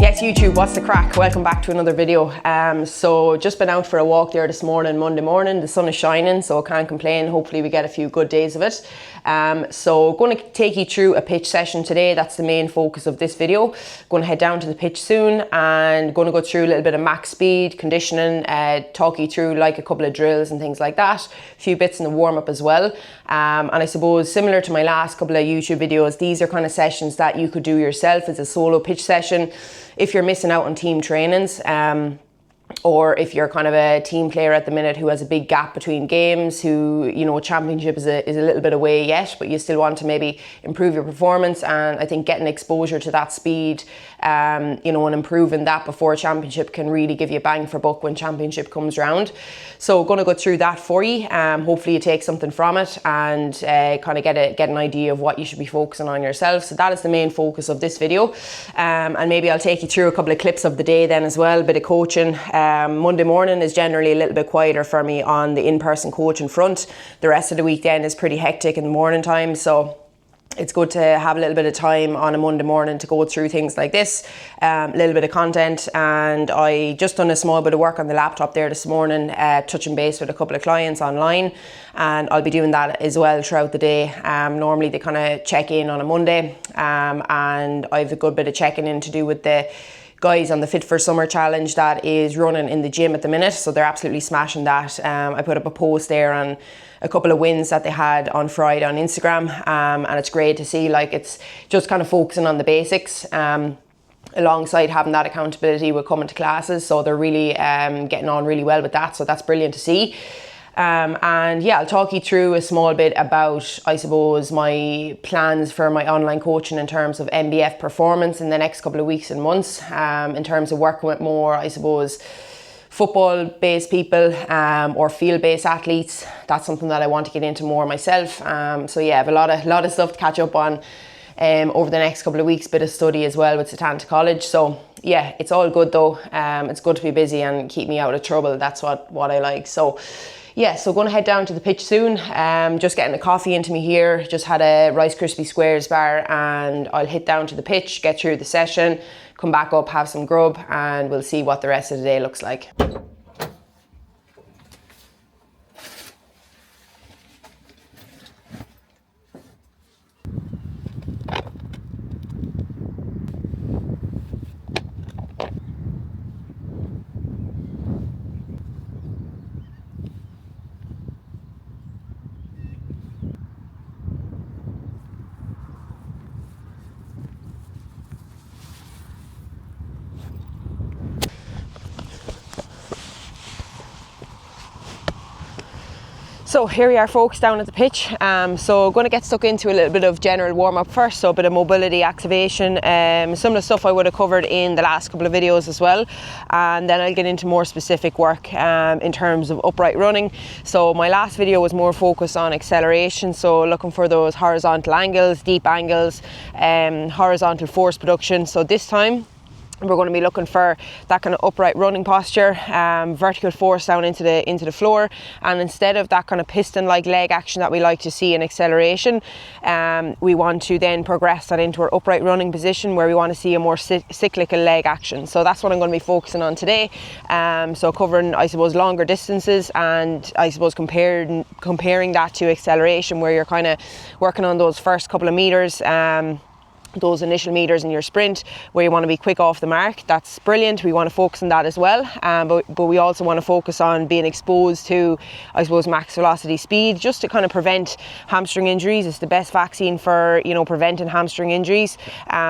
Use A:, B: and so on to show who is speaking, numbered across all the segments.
A: Yes, YouTube, what's the crack? Welcome back to another video. So just been out for a walk there this morning, Monday morning. The sun is shining, so I can't complain. Hopefully we get a few good days of it. So going to take you through a pitch session today. That's the main focus of this video. Going to head down to the pitch soon and going to go through a little bit of max speed, conditioning, talk you through like a couple of drills and things like that. A few bits in the warm up as well. And I suppose similar to my last couple of YouTube videos, these are kind of sessions that you could do yourself as a solo pitch session. If you're missing out on team trainings, or if you're kind of a team player at the minute who has a big gap between games, who, you know, championship is a little bit away yet, but you still want to maybe improve your performance. And I think getting exposure to that speed, you know, and improving that before championship can really give you a bang for buck when championship comes around. So going to go through that for you. Hopefully you take something from it and kind of get an idea of what you should be focusing on yourself. So that is the main focus of this video. And maybe I'll take you through a couple of clips of the day then as well, a bit of coaching. Monday morning is generally a little bit quieter for me on the in-person coaching front. The rest of the week then is pretty hectic in the morning time, so it's good to have a little bit of time on a Monday morning to go through things like this, a little bit of content. And I just done a small bit of work on the laptop there this morning, touching base with a couple of clients online, and I'll be doing that as well throughout the day. Normally they kind of check in on a Monday, and I have a good bit of checking in to do with the guys on the Fit for Summer challenge that is running in the gym at the minute, so they're absolutely smashing that. I put up a post there on a couple of wins that they had on Friday on Instagram, and it's great to see, like, it's just kind of focusing on the basics, alongside having that accountability with coming to classes, so they're really getting on really well with that, so that's brilliant to see. And yeah, I'll talk you through a small bit about, I suppose, my plans for my online coaching in terms of MBF Performance in the next couple of weeks and months, in terms of working with more, I suppose, football-based people or field-based athletes. That's something that I want to get into more myself. So yeah, I have a lot of stuff to catch up on over the next couple of weeks, bit of study as well with Satanta College. So yeah, it's all good though. It's good to be busy and keep me out of trouble. That's what I like. So yeah, so going to head down to the pitch soon. Just getting a coffee into me here. Just had a Rice Krispie Squares bar, and I'll hit down to the pitch, get through the session, come back up, have some grub, and we'll see what the rest of the day looks like. So here we are, folks, down at the pitch. So going to get stuck into a little bit of general warm-up first, so a bit of mobility activation, some of the stuff I would have covered in the last couple of videos as well, and then I'll get into more specific work in terms of upright running. So my last video was more focused on acceleration, so looking for those horizontal angles, deep angles, horizontal force production. So this time we're going to be looking for that kind of upright running posture, vertical force down into the floor, and instead of that kind of piston-like leg action that we like to see in acceleration, we want to then progress that into our upright running position where we want to see a more cyclical leg action. So that's what I'm going to be focusing on today. So covering, I suppose, longer distances, and I suppose comparing that to acceleration, where you're kind of working on those first couple of meters, those initial meters in your sprint where you want to be quick off the mark. That's brilliant. We want to focus on that as well, but we also want to focus on being exposed to, I suppose, max velocity speed, just to kind of prevent hamstring injuries. It's the best vaccine for, you know, preventing hamstring injuries,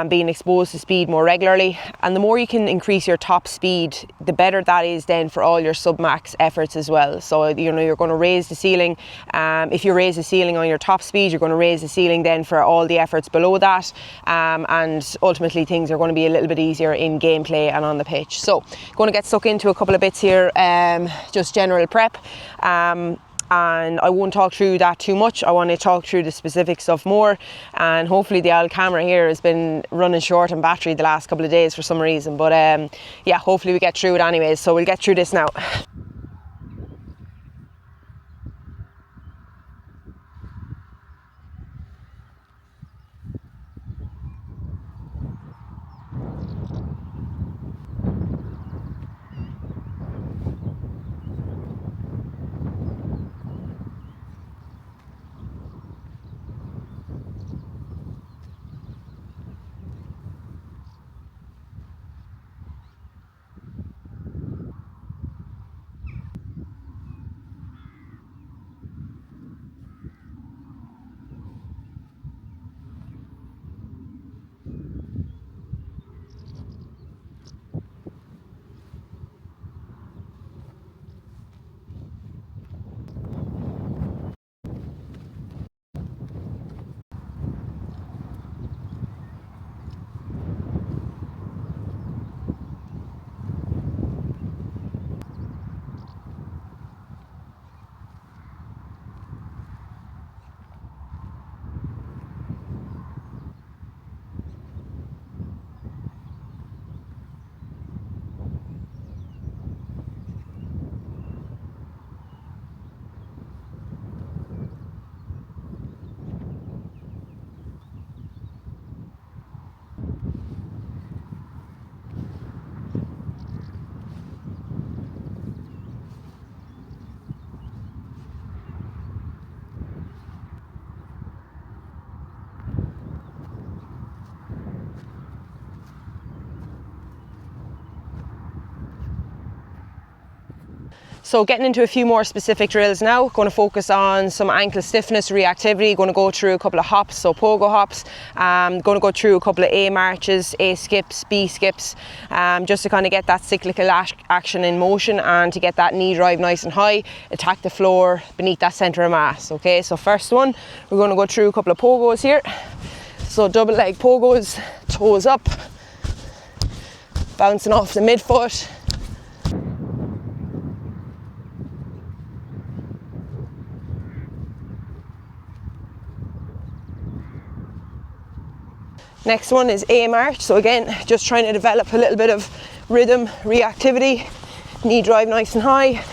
A: being exposed to speed more regularly. And the more you can increase your top speed, the better that is then for all your sub-max efforts as well. So, you know, you're going to raise the ceiling. If you raise the ceiling on your top speed, you're going to raise the ceiling then for all the efforts below that. And ultimately things are going to be a little bit easier in gameplay and on the pitch. So going to get stuck into a couple of bits here, just general prep, and I won't talk through that too much. I want to talk through the specific stuff more, and hopefully the old camera here has been running short on battery the last couple of days for some reason, but yeah, hopefully we get through it anyways. So we'll get through this now. So getting into a few more specific drills now, going to focus on some ankle stiffness, reactivity, going to go through a couple of hops, so pogo hops, going to go through a couple of A marches, A skips, B skips, just to kind of get that cyclical action in motion and to get that knee drive nice and high, attack the floor beneath that centre of mass. Okay, so first one, we're going to go through a couple of pogos here. So double leg pogos, toes up, bouncing off the midfoot. Next one is A march, so again, just trying to develop a little bit of rhythm, reactivity, knee drive nice and high.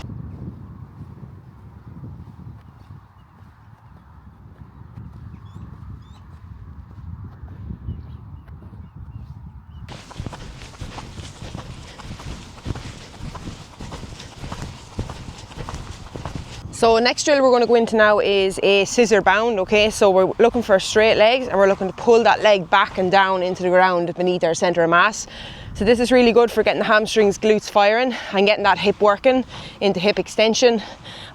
A: So next drill we're going to go into now is a scissor bound. Okay, so we're looking for straight legs and we're looking to pull that leg back and down into the ground beneath our centre of mass. So this is really good for getting the hamstrings, glutes firing and getting that hip working into hip extension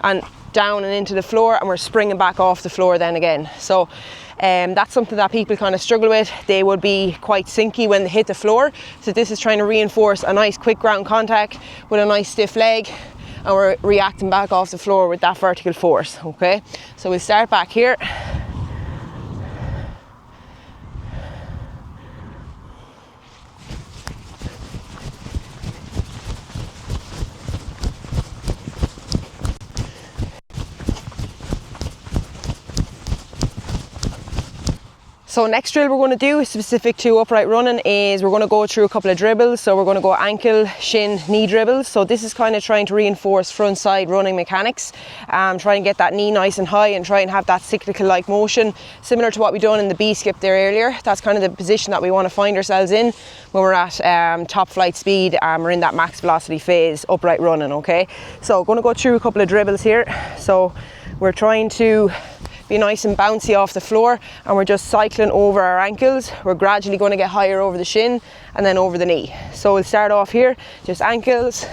A: and down and into the floor, and we're springing back off the floor then again. So that's something that people kind of struggle with. They would be quite sinky when they hit the floor. So this is trying to reinforce a nice quick ground contact with a nice stiff leg, and we're reacting back off the floor with that vertical force. Okay, so we'll start back here. So next drill we're going to do, specific to upright running, is we're going to go through a couple of dribbles. So we're going to go ankle, shin, knee dribbles. So this is kind of trying to reinforce front side running mechanics, try and get that knee nice and high and try and have that cyclical like motion, similar to what we done in the B skip there earlier. That's kind of the position that we want to find ourselves in when we're at top flight speed, we're in that max velocity phase, upright running. Okay, so going to go through a couple of dribbles here. So we're trying to be nice and bouncy off the floor, and we're just cycling over our ankles. We're gradually going to get higher over the shin and then over the knee. So we'll start off here, just ankles.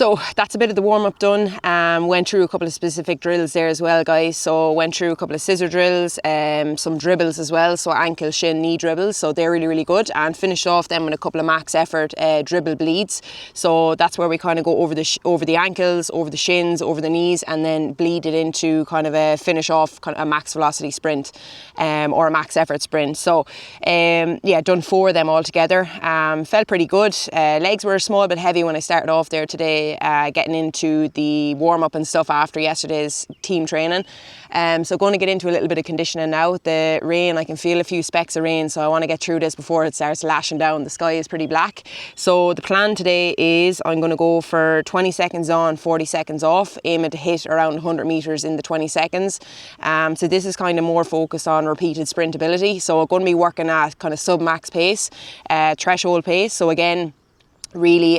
A: So that's a bit of the warm-up done. Went through a couple of specific drills there as well, guys. So went through a couple of scissor drills, some dribbles as well, so ankle, shin, knee dribbles, so they're really, really good, and finished off them with a couple of max effort dribble bleeds. So that's where we kind of go over the ankles, over the shins, over the knees, and then bleed it into kind of a finish off kind of a max velocity sprint or a max effort sprint. So yeah, done 4 of them all together. Felt pretty good. Legs were a small bit heavy when I started off there today, getting into the warm-up and stuff after yesterday's team training. So going to get into a little bit of conditioning now. The rain, I can feel a few specks of rain, so I want to get through this before it starts lashing down. The sky is pretty black. So the plan today is I'm going to go for 20 seconds on, 40 seconds off, aiming to hit around 100 meters in the 20 seconds. So this is kind of more focused on repeated sprint ability. So I'm going to be working at kind of sub-max pace, threshold pace. So again, really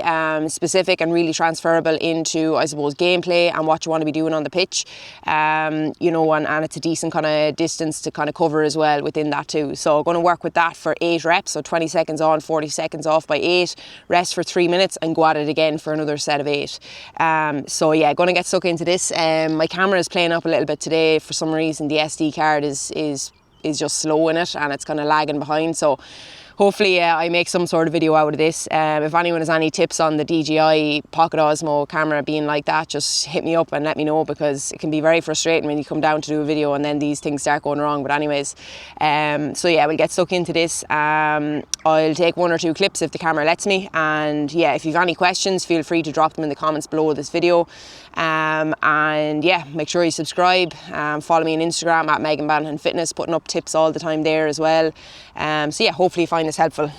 A: specific and really transferable into, I suppose, gameplay and what you want to be doing on the pitch, you know, and it's a decent kind of distance to kind of cover as well within that too. So I'm going to work with that for 8 reps, so 20 seconds on, 40 seconds off by 8, rest for 3 minutes and go at it again for another set of 8. So yeah, going to get stuck into this. My camera is playing up a little bit today. For some reason the SD card is just slow in it and it's kind of lagging behind, so hopefully I make some sort of video out of this. If anyone has any tips on the DJI Pocket Osmo camera being like that, just hit me up and let me know, because it can be very frustrating when you come down to do a video and then these things start going wrong. But anyways, so yeah, we'll get stuck into this. I'll take 1 or 2 clips if the camera lets me, and yeah, if you've any questions, feel free to drop them in the comments below this video. And yeah, make sure you subscribe, follow me on Instagram at Megan Banhan Fitness, putting up tips all the time there as well. So yeah, hopefully you find this helpful.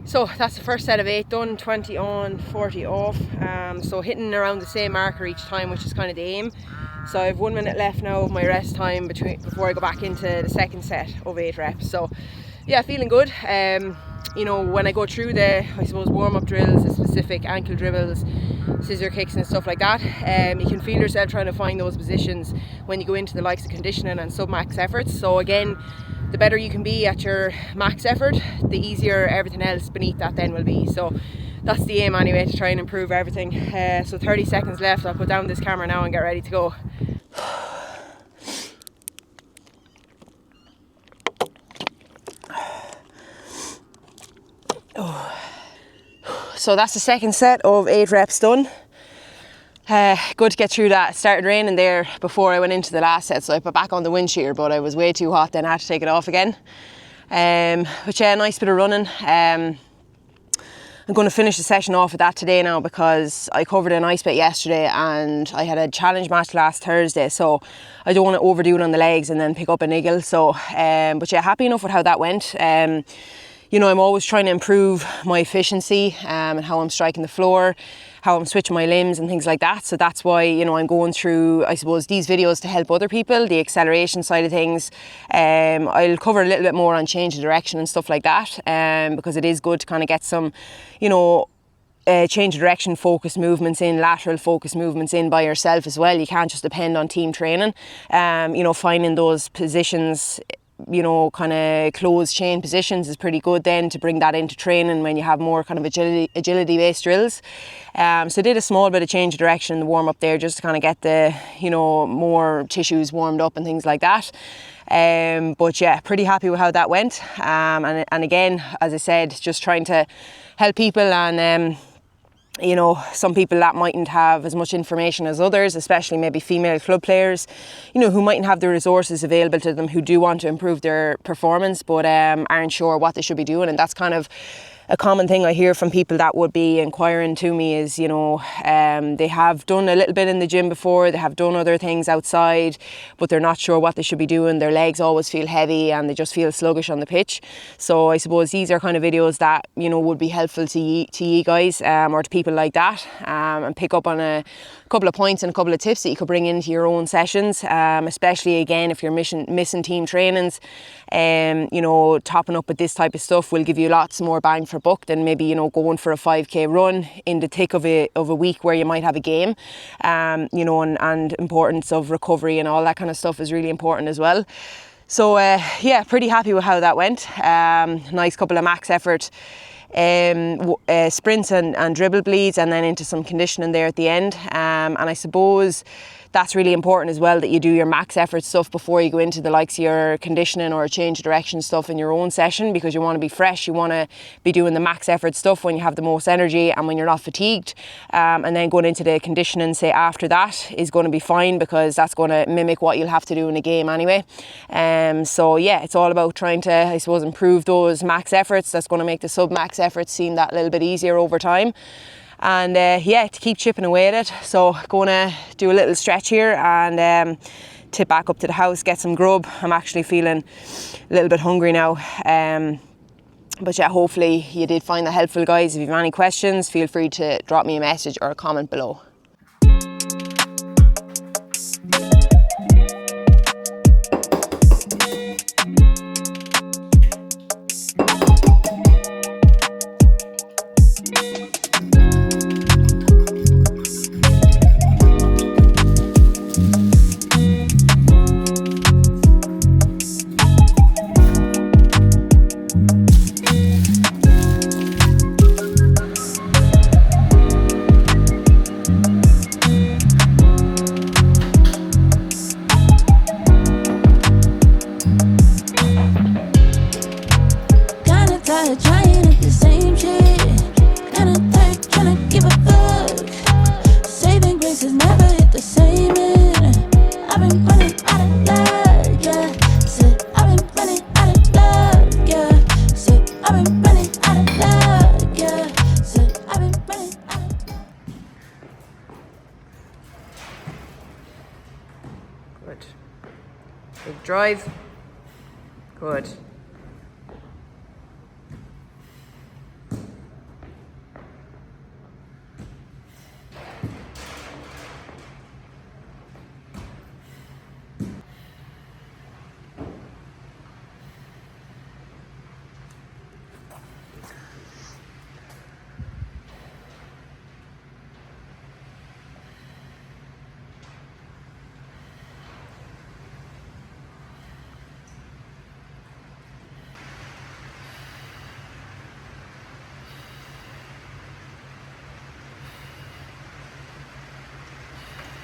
A: So that's the first set of 8 done, 20 on, 40 off. So hitting around the same marker each time, which is kind of the aim. So I have 1 minute left now of my rest time before I go back into the second set of 8 reps. So yeah, feeling good. You know, when I go through the, I suppose, warm-up drills, the specific ankle dribbles, scissor kicks and stuff like that, you can feel yourself trying to find those positions when you go into the likes of conditioning and sub-max efforts. So again, the better you can be at your max effort, the easier everything else beneath that then will be. So that's the aim anyway, to try and improve everything. So 30 seconds left. I'll put down this camera now and get ready to go. So that's the second set of 8 reps done. Good to get through that. It started raining there before I went into the last set, so I put back on the wind shear, but I was way too hot then, I had to take it off again. But yeah, nice bit of running. I'm going to finish the session off with that today now, because I covered a nice bit yesterday and I had a challenge match last Thursday, so I don't want to overdo it on the legs and then pick up a niggle. So but yeah, happy enough with how that went. You know, I'm always trying to improve my efficiency and how I'm striking the floor, how I'm switching my limbs and things like that. So that's why, you know, I'm going through, I suppose, these videos to help other people, the acceleration side of things. I'll cover a little bit more on change of direction and stuff like that, because it is good to kind of get some, you know, change of direction focused movements in, lateral focused movements in by yourself as well. You can't just depend on team training. You know, finding those positions, you know, kind of closed chain positions is pretty good then to bring that into training when you have more kind of agility based drills. So I did a small bit of change of direction in the warm up there, just to kind of get the, you know, more tissues warmed up and things like that. But yeah, pretty happy with how that went. And again, as I said, just trying to help people, and you know, some people that mightn't have as much information as others, especially maybe female club players, you know, who mightn't have the resources available to them, who do want to improve their performance but aren't sure what they should be doing. And that's kind of a common thing I hear from people that would be inquiring to me is, you know, they have done a little bit in the gym before, they have done other things outside, but they're not sure what they should be doing. Their legs always feel heavy and they just feel sluggish on the pitch. So I suppose these are kind of videos that, you know, would be helpful to you guys, or to people like that, and pick up on a couple of points and a couple of tips that you could bring into your own sessions, especially again if you're missing team trainings. You know, topping up with this type of stuff will give you lots more bang for buck than maybe, you know, going for a 5k run in the thick of a week where you might have a game. You know, and importance of recovery and all that kind of stuff is really important as well. So yeah, pretty happy with how that went. Nice couple of max effort sprints and dribble bleeds, and then into some conditioning there at the end. And I suppose that's really important as well, that you do your max effort stuff before you go into the likes of your conditioning or change of direction stuff in your own session, because you want to be fresh. You want to be doing the max effort stuff when you have the most energy and when you're not fatigued. And then going into the conditioning, say, after that is going to be fine, because that's going to mimic what you'll have to do in a game anyway. So yeah, it's all about trying to, I suppose, improve those max efforts. That's going to make the sub-max efforts seem that little bit easier over time. And yeah, to keep chipping away at it. So going to do a little stretch here and tip back up to the house, get some grub. I'm actually feeling a little bit hungry now. But yeah, hopefully you did find that helpful, guys. If you have any questions, feel free to drop me a message or a comment below. Good. Big drive. Good.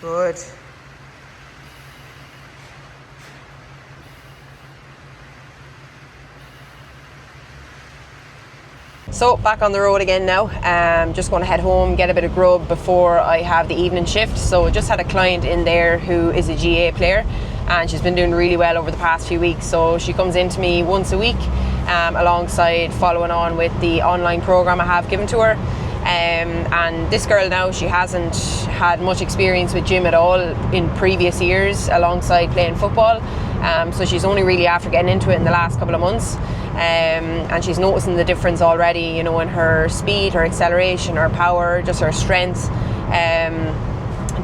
A: Good. So back on the road again now. Just going to head home, get a bit of grub before I have the evening shift. So just had a client in there who is a GA player, and she's been doing really well over the past few weeks. So she comes into me once a week, alongside following on with the online program I have given to her. And this girl now, she hasn't had much experience with gym at all in previous years alongside playing football. So she's only really after getting into it in the last couple of months. And she's noticing the difference already, you know, in her speed, her acceleration, her power, just her strength.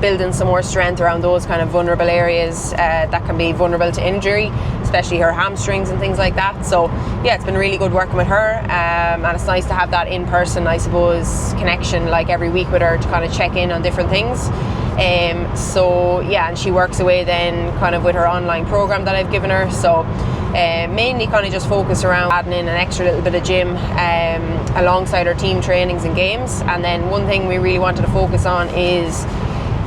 A: Building some more strength around those kind of vulnerable areas that can be vulnerable to injury, especially her hamstrings and things like that. So yeah, it's been really good working with her, and it's nice to have that in-person, I suppose, connection like every week with her to kind of check in on different things. So yeah, and she works away then kind of with her online program that I've given her. So mainly kind of just focus around adding in an extra little bit of gym alongside her team trainings and games. And then one thing we really wanted to focus on is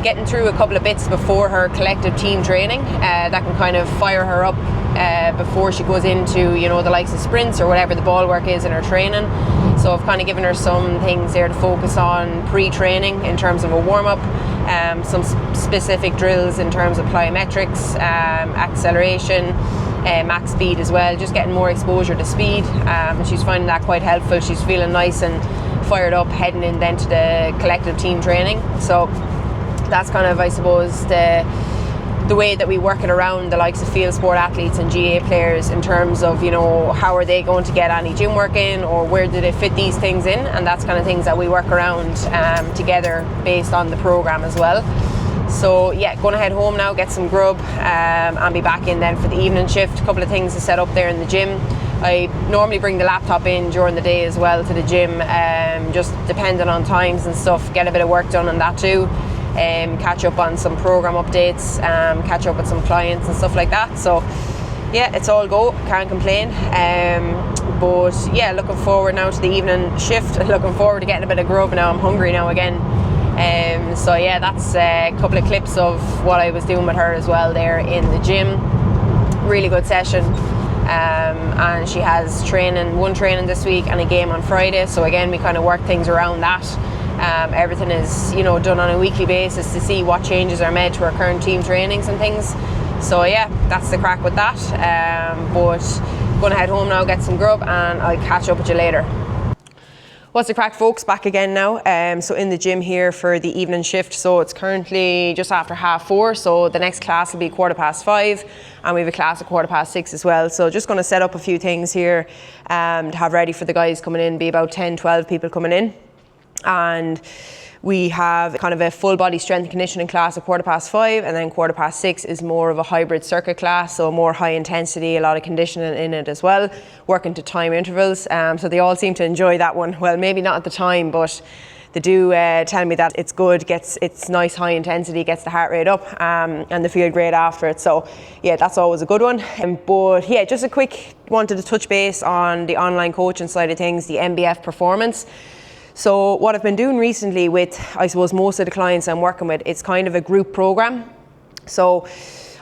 A: getting through a couple of bits before her collective team training that can kind of fire her up before she goes into, you know, the likes of sprints or whatever the ball work is in her training. So I've kind of given her some things there to focus on pre-training in terms of a warm-up, some specific drills in terms of plyometrics, acceleration, max speed as well, just getting more exposure to speed. She's finding that quite helpful. She's feeling nice and fired up heading in then to the collective team training. So that's kind of, I suppose, the the way that we work it around the likes of field sport athletes and GA players in terms of, you know, how are they going to get any gym work in, or where do they fit these things in, and that's kind of things that we work around together based on the program as well. So yeah, going to head home now, get some grub, and be back in then for the evening shift. A couple of things to set up there in the gym. I normally bring the laptop in during the day as well to the gym, just depending on times and stuff, get a bit of work done on that too. Catch up on some program updates, catch up with some clients and stuff like that. So yeah, it's all go, can't complain. But yeah, looking forward now to the evening shift, looking forward to getting a bit of grub now. I'm hungry now again. So yeah, that's a couple of clips of what I was doing with her as well there in the gym. Really good session. And she has one training this week and a game on Friday. So again, we kind of work things around that. Everything is, you know, done on a weekly basis to see what changes are made to our current team trainings and things. So yeah, that's the crack with that. But going to head home now, get some grub, and I'll catch up with you later. What's the crack, folks? Back again now. So in the gym here for the evening shift. So it's currently just after 4:30. So the next class will be 5:15, and we have a class at 6:15 as well. So just going to set up a few things here to have ready for the guys coming in. Be about 10-12 people coming in. And we have kind of a full body strength and conditioning class at 5:15, and then 6:15 is more of a hybrid circuit class, so more high intensity, a lot of conditioning in it as well, working to time intervals. So they all seem to enjoy that one. Well, maybe not at the time, but they do tell me that it's good, it's nice high intensity, gets the heart rate up, and they feel great after it. So yeah, that's always a good one. But yeah, just a quick, wanted to touch base on the online coaching side of things, the MBF Performance. So what I've been doing recently with, I suppose, most of the clients I'm working with, it's kind of a group program. So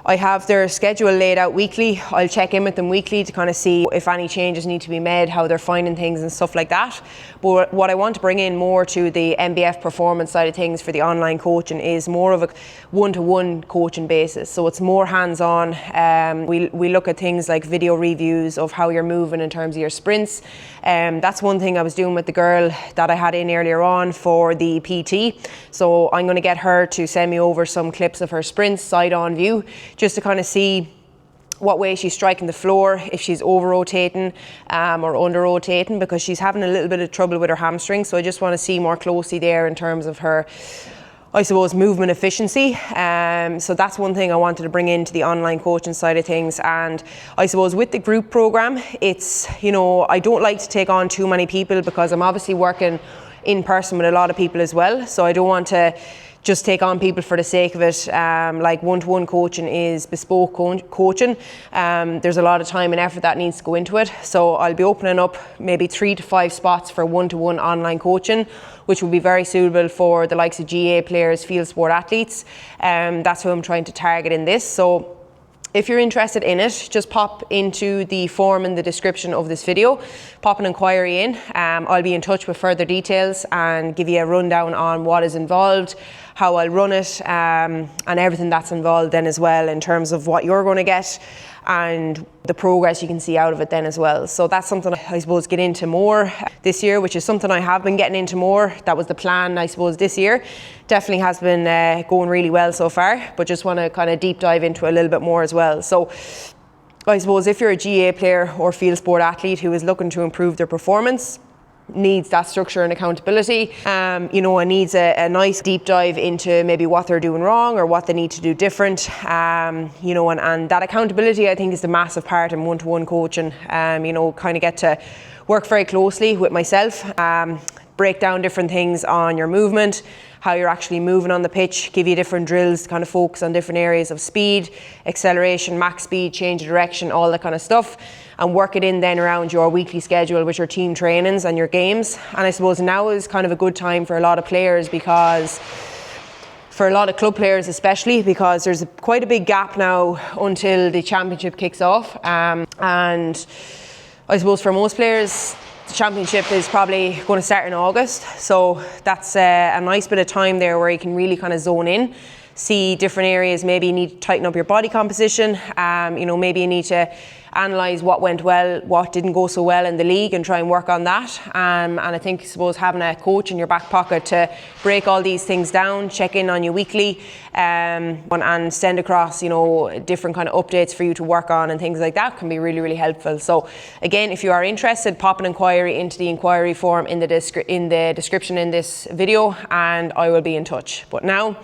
A: I have their schedule laid out weekly. I'll check in with them weekly to kind of see if any changes need to be made, how they're finding things and stuff like that. But what I want to bring in more to the MBF Performance side of things for the online coaching is more of a one-to-one coaching basis. So it's more hands-on. We look at things like video reviews of how you're moving in terms of your sprints. That's one thing I was doing with the girl that I had in earlier on for the PT. So I'm going to get her to send me over some clips of her sprints, side-on view, just to kind of see what way she's striking the floor, if she's over-rotating or under-rotating, because she's having a little bit of trouble with her hamstring. So I just want to see more closely there in terms of her, I suppose, movement efficiency. So that's one thing I wanted to bring into the online coaching side of things. And I suppose with the group program, it's, you know, I don't like to take on too many people because I'm obviously working in person with a lot of people as well. So I don't want to just take on people for the sake of it. Like one-to-one coaching is bespoke coaching. There's a lot of time and effort that needs to go into it. So I'll be opening up maybe 3 to 5 spots for one-to-one online coaching, which will be very suitable for the likes of GA players, field sport athletes. That's who I'm trying to target in this. So if you're interested in it, just pop into the form in the description of this video, pop an inquiry in. I'll be in touch with further details and give you a rundown on what is involved, how I'll run it, and everything that's involved then as well in terms of what you're going to get and the progress you can see out of it then as well. So that's something I suppose get into more this year, which is something I have been getting into more. That was the plan, I suppose, this year. Definitely has been going really well so far, but just want to kind of deep dive into it a little bit more as well. So I suppose if you're a GA player or field sport athlete who is looking to improve their performance, needs that structure and accountability, you know, and needs a nice deep dive into maybe what they're doing wrong or what they need to do different, you know, and that accountability I think is the massive part in one-to-one coaching. You know, kind of get to work very closely with myself, break down different things on your movement, how you're actually moving on the pitch, give you different drills to kind of focus on different areas of speed, acceleration, max speed, change of direction, all that kind of stuff, and work it in then around your weekly schedule with your team trainings and your games. And I suppose now is kind of a good time for a lot of players, because for a lot of club players especially, because there's quite a big gap now until the championship kicks off, and I suppose for most players the championship is probably going to start in August, so that's a nice bit of time there where you can really kind of zone in, see different areas. Maybe you need to tighten up your body composition, you know, maybe you need to analyse what went well, what didn't go so well in the league, and try and work on that. And I think, I suppose, having a coach in your back pocket to break all these things down, check in on you weekly, and send across, you know, different kind of updates for you to work on and things like that can be really, really helpful. So again, if you are interested, pop an inquiry into the inquiry form in the description in this video, and I will be in touch. But now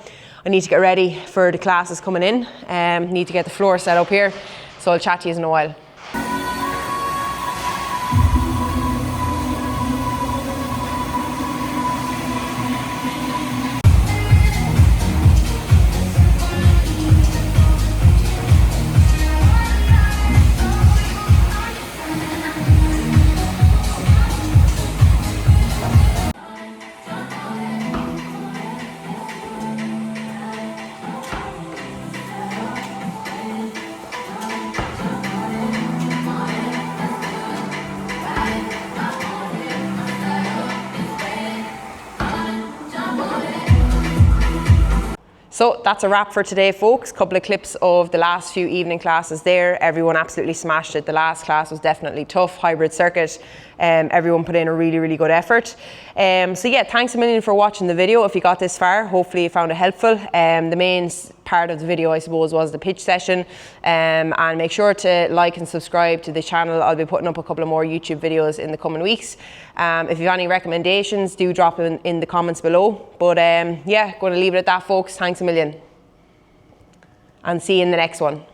A: I need to get ready for the classes coming in. Need to get the floor set up here, so I'll chat to you in a while. So that's a wrap for today, folks. Couple of clips of the last few evening classes there. Everyone absolutely smashed it. The last class was definitely tough, hybrid circuit. Everyone put in a really, really good effort. So yeah, thanks a million for watching the video. If you got this far, hopefully you found it helpful. The main part of the video, I suppose, was the pitch session. And make sure to like and subscribe to the channel. I'll be putting up a couple of more YouTube videos in the coming weeks. If you have any recommendations, do drop them in the comments below. But yeah, going to leave it at that, folks. Thanks a million. And see you in the next one.